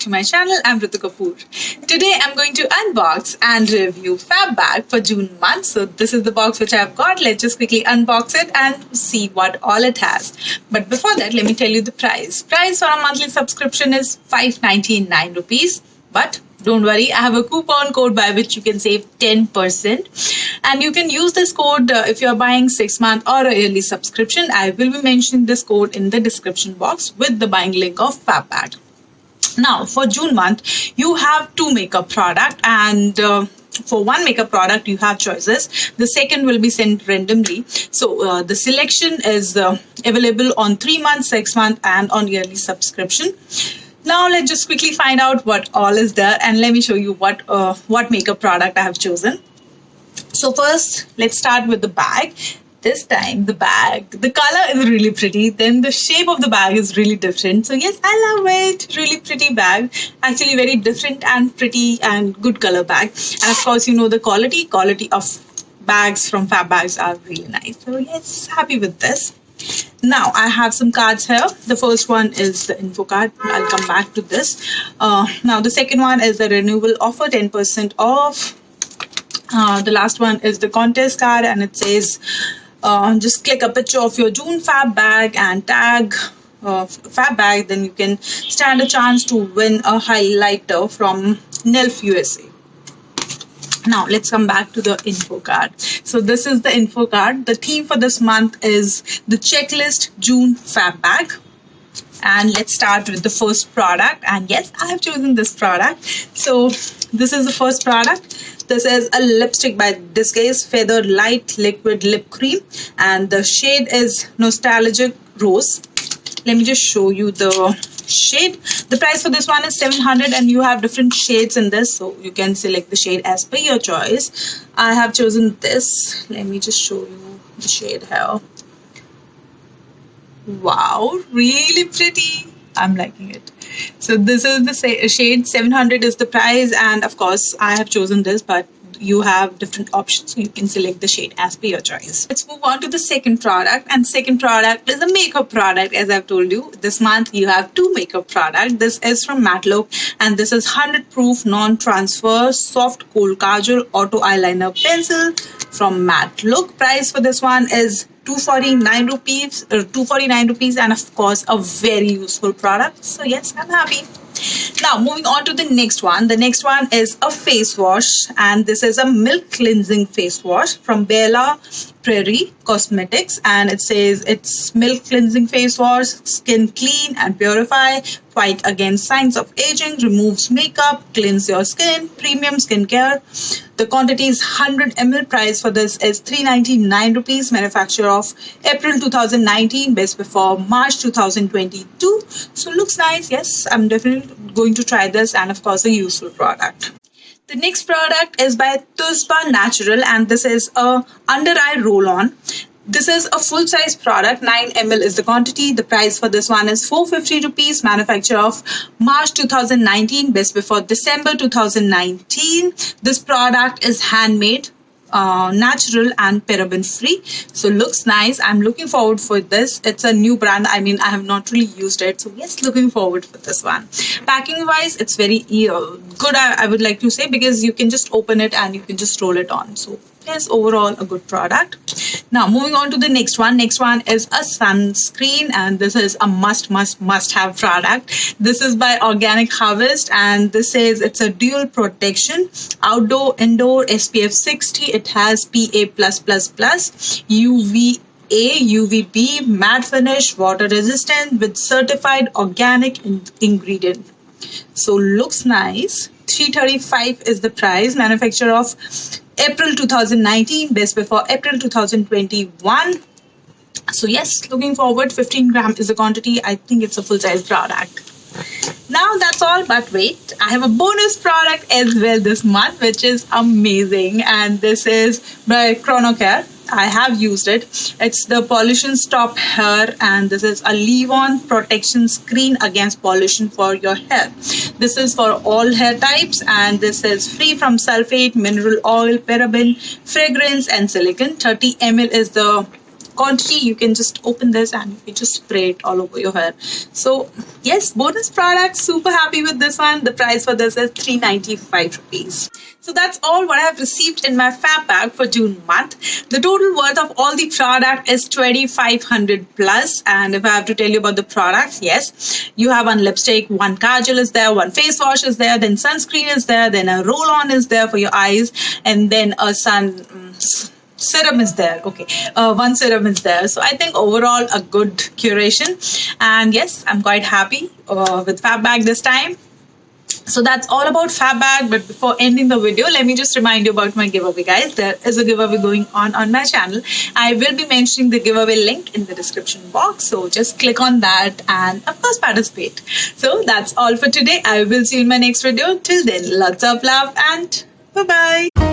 to my channel. I'm Ritu Kapoor. Today I'm going to unbox and review Fab Bag for June month. So this is the box which I've got. Let's just quickly unbox it and see what all it has. But before that, let me tell you the price. Price for a monthly subscription is 599 rupees. But don't worry, I have a coupon code by which you can save 10%. And you can use this code if you're buying 6-month or a yearly subscription. I will be mentioning this code in the description box with the buying link of Fab Bag. Now, for June month, you have 2 makeup products, and for one makeup product, you have choices. The second will be sent randomly. So the selection is available on 3 months, 6 months, and on yearly subscription. Now let's just quickly find out what all is there, and let me show you what makeup product I have chosen. So first, let's start with the bag. This time the color is really pretty. Then the shape of the bag is really different. So yes, I love it. Really pretty bag. Actually very different and pretty and good color bag. And of course, you know the quality of bags from Fab Bags are really nice. So yes, happy with this. Now I have some cards here. The first one is the info card. I'll come back to this. Now the second one is the renewal offer, 10% off. The last one is the contest card, and it says just click a picture of your June Fab Bag and tag Fab Bag, then you can stand a chance to win a highlighter from NELF USA. Now let's come back to the info card. So this is the info card. The theme for this month is the checklist June Fab Bag. And let's start with the first product. And yes, I have chosen this product. So this is the first product. This is a lipstick by Disguise Feather Light Liquid Lip Cream. And the shade is Nostalgic Rose. Let me just show you the shade. The price for this one is 700, and you have different shades in this, so you can select the shade as per your choice. I have chosen this. Let me just show you the shade here. Wow, really pretty. I'm liking it. So this is the shade. 700 is the price, and of course I have chosen this, but you have different options, so you can select the shade as per your choice. Let's move on to the second product, and second product is a makeup product. As I've told you, this month you have 2 makeup products. This is from Matte Look, and this is 100 proof non-transfer soft kohl kajal auto eyeliner pencil from Matte Look. Price for this one is 249 rupees, and of course a very useful product. So yes, I'm happy. Now moving on to the next one. The next one is a face wash, and this is a milk cleansing face wash from Bella Prairie Cosmetics, and it says it's milk cleansing face wash, skin clean and purify, fight against signs of aging, removes makeup, cleanse your skin, premium skincare. The quantity is 100 ml. Price for this is 399 rupees. Manufacture of April 2019, best before March 2022. So looks nice. Yes, I'm definitely going to try this, and of course a useful product. The next product is by Tuspa Natural, and this is a under eye roll-on. This is a full-size product. 9 ml is the quantity. The price for this one is 450 rupees. Manufacture of March 2019, best before December 2019. This product is handmade, natural and paraben free, so looks nice. I'm looking forward for this. It's a new brand. I mean, I have not really used it, so yes, looking forward for this one. Packing wise, it's very good, I would like to say, because you can just open it and you can just roll it on. So yes, overall a good product. Now moving on to the next one. Next one is a sunscreen, and this is a must have product. This is by Organic Harvest, and this says it's a dual protection, outdoor indoor, SPF 60. It has PA+++, UVA, UVB, matte finish, water resistant with certified organic ingredient. So looks nice. 335 is the price. Manufacture of April 2019, best before April 2021. So yes, looking forward. 15 gram is the quantity. I think it's a full-size product. Now that's all, but wait, I have a bonus product as well this month, which is amazing, and this is by Chronocare. I have used it. It's the pollution stop hair, and this is a leave-on protection screen against pollution for your hair. This is for all hair types, and this is free from sulfate, mineral oil, paraben, fragrance and silicone. 30 ml is the quantity, you can just open this and you can just spray it all over your hair. So yes, bonus product, super happy with this one. The price for this is 395 rupees. So that's all what I have received in my Fab Bag for June month. The total worth of all the product is 2500 plus. And if I have to tell you about the products, yes, you have one lipstick, one kajal is there, one face wash is there, then sunscreen is there, then a roll-on is there for your eyes, and then a serum is there. Okay, one serum is there. So I think overall a good curation. And yes, I'm quite happy with Fab Bag this time. So that's all about Fab Bag. But before ending the video, let me just remind you about my giveaway, guys. There is a giveaway going on my channel. I will be mentioning the giveaway link in the description box. So just click on that and of course participate. So that's all for today. I will see you in my next video. Till then, lots of love and bye-bye.